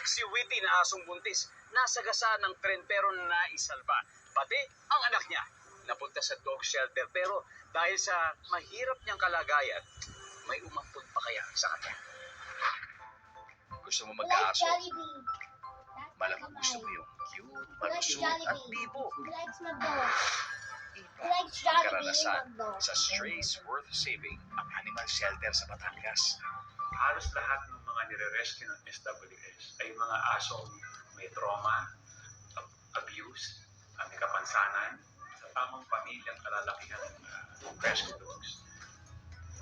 Si Witty na asong buntis, nasagasaan ng tren pero naisalba. Pati ang anak niya, napunta sa dog shelter pero dahil sa mahirap niyang kalagayan, may umampun pa kaya sa kanya. Gusto mo magkaaso? Malamang gusto mo yung cute, malusog at bibo. Iba ang karanasan sa Strays Worth Saving, ang animal shelter sa Batangas. Halos lahat ng mga nire-rescue ng SWS ay mga asong may trauma, abuse, may kapansanan, sa tamang pamilyang kalalakihan ng rescue dogs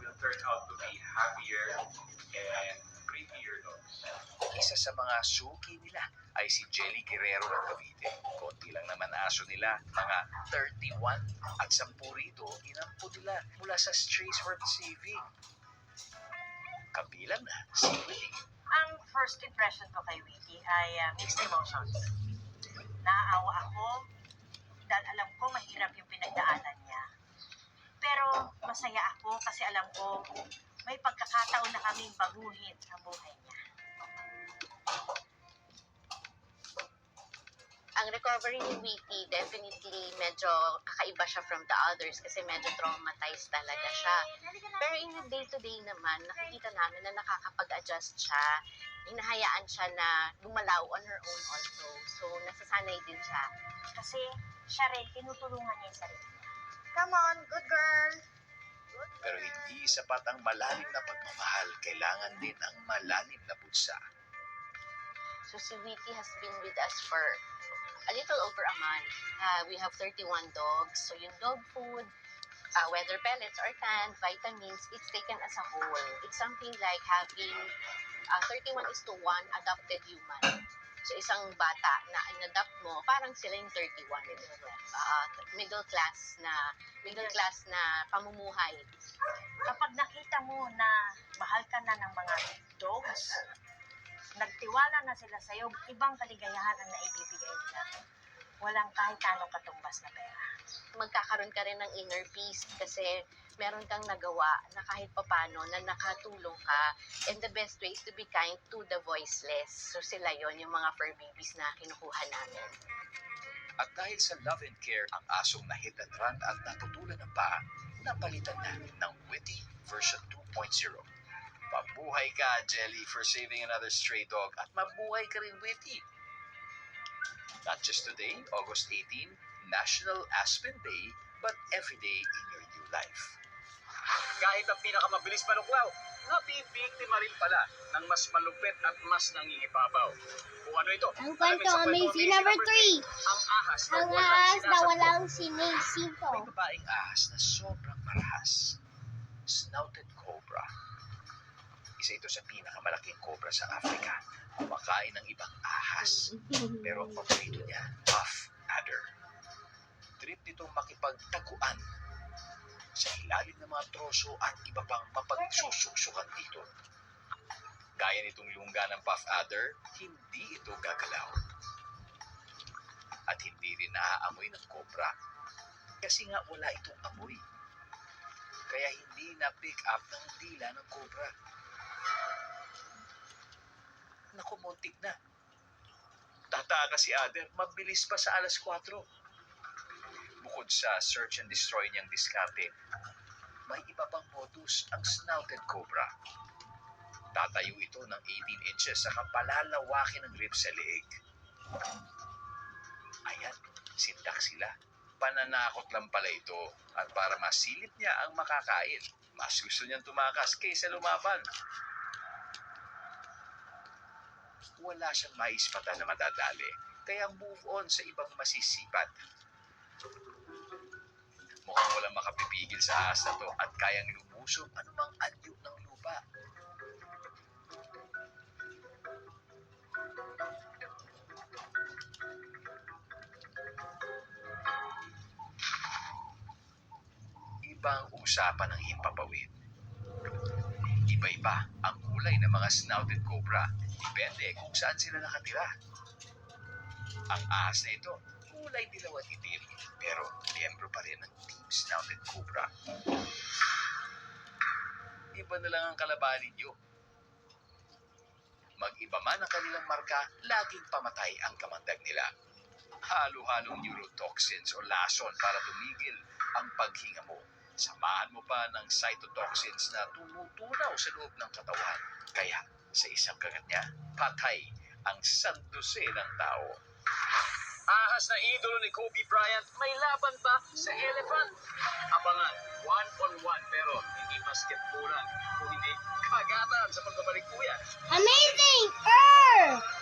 will turn out to be happier and prettier dogs. Isa sa mga suki nila ay si Jelly Guerrero ng Cavite. Konti lang naman aso nila, mga 31 at 10 rito inampo nila mula sa Strays Worth Saving. Kabilang na si Witty. Ang first impression ko kay Witty ay mixed emotions. Naawa ako dahil alam ko mahirap yung pinagdaanan niya. Pero masaya ako kasi alam ko may pagkakataon na kaming baguhin ang buhay niya. Ang recovery ni Witty, definitely medyo kakaiba siya from the others kasi medyo traumatized talaga siya. Pero in a day-to-day naman, nakikita namin na nakakapag-adjust siya. Hinahayaan siya na gumalaw on her own also. So, nasasanay din siya. Kasi siya rin, tinutulungan niya yung sarili niya. Come on, good girl! Pero hindi sapat ang malalim na pagmamahal. Kailangan din ang malalim na bulsa. So, si Witty has been with us for a little over a month. We have 31 dogs. So, yung dog food, whether pellets or canned, vitamins, it's taken as a whole. It's something like having 31:1 adopted human. So, isang bata na in-adopt mo, parang sila yung 31. Middle class na pamumuhay. Kapag nakita mo na mahal ka na ng mga dogs, nagtiwala na sila sa'yo, ibang kaligayahan ang naibibigay nila. Walang kahit anong katumbas na pera. Magkakaroon ka rin ng inner peace kasi meron kang nagawa na kahit papano na nakatulong ka, and the best way is to be kind to the voiceless. So sila yon yung mga fur babies na kinukuha namin. At dahil sa love and care, ang asong na-hit and run at naputulan ng paa, napalitan na ng Witty version 2.0. Mabuhay ka, Jelly, for saving another stray dog, at mabuhay ka rin, Witty. Not just today, August 18, National Aspen Day, but every day in your new life. Kahit ang pinakamabilis maluklaw, nabibiktima rin pala ng mas malupit at mas nangingibabaw. Kung ano ito? Ang kwento, amazing number 3. Ang ahas Ang ahas na walang sinisito. May babaeng ahas na sobrang marahas. Snouted cobra. Isa ito sa pinakamalaking cobra sa Africa. Kumakain ng ibang ahas. Pero ang paborito niya, puff adder. Trip nitong makipagtaguan sa ilalim ng mga troso at iba pang mapagsusuksukan dito. Gaya nitong lungga ng puff adder, hindi ito gagalaw. At hindi rin naaamoy ng cobra. Kasi nga wala itong amoy. Kaya hindi na-pick up ng dila ng cobra. Naku, muntik na. Tataka si Adder, mabilis pa sa 4:00. Bukod sa search and destroy niyang diskarte, may iba pang modus ang snouted cobra. Tatayo ito ng 18 inches sa kapalalawakin ng ribs sa leeg. Ayan, sindak sila. Pananakot lang pala ito, at para masilip niya ang makakain, mas gusto niyang tumakas kaysa lumaban. Wala siyang maispatan na madadali, kaya move on sa ibang masisipat. Mukhang walang makapipigil sa ahas na to at kayang lumusob anumang anyo ng lupa. Ibang usapan ang himpapawid. Iba-iba ang kulay ng mga snouted cobra. Depende kung saan sila nakatira. Ang ahas na ito, kulay dilaw at itim, pero miyembro pa rin ng Team Snouted Cobra. iba na lang ang kalabanin nyo. Mag-iba man ang kanilang marka, laging pamatay ang kamandag nila. Halo-halong neurotoxins o lason para tumigil ang paghinga mo. Samahan mo pa ng cytotoxins na tumutunaw sa loob ng katawan. Kaya sa isang kagat niya, patay ang sanduse ng tao. Ahas na idolo ni Kobe Bryant, may laban pa sa elephant. Abangan, one-on-one pero hindi basketballan o hindi kagatan sa pagbabalik po yan. Amazing Earth!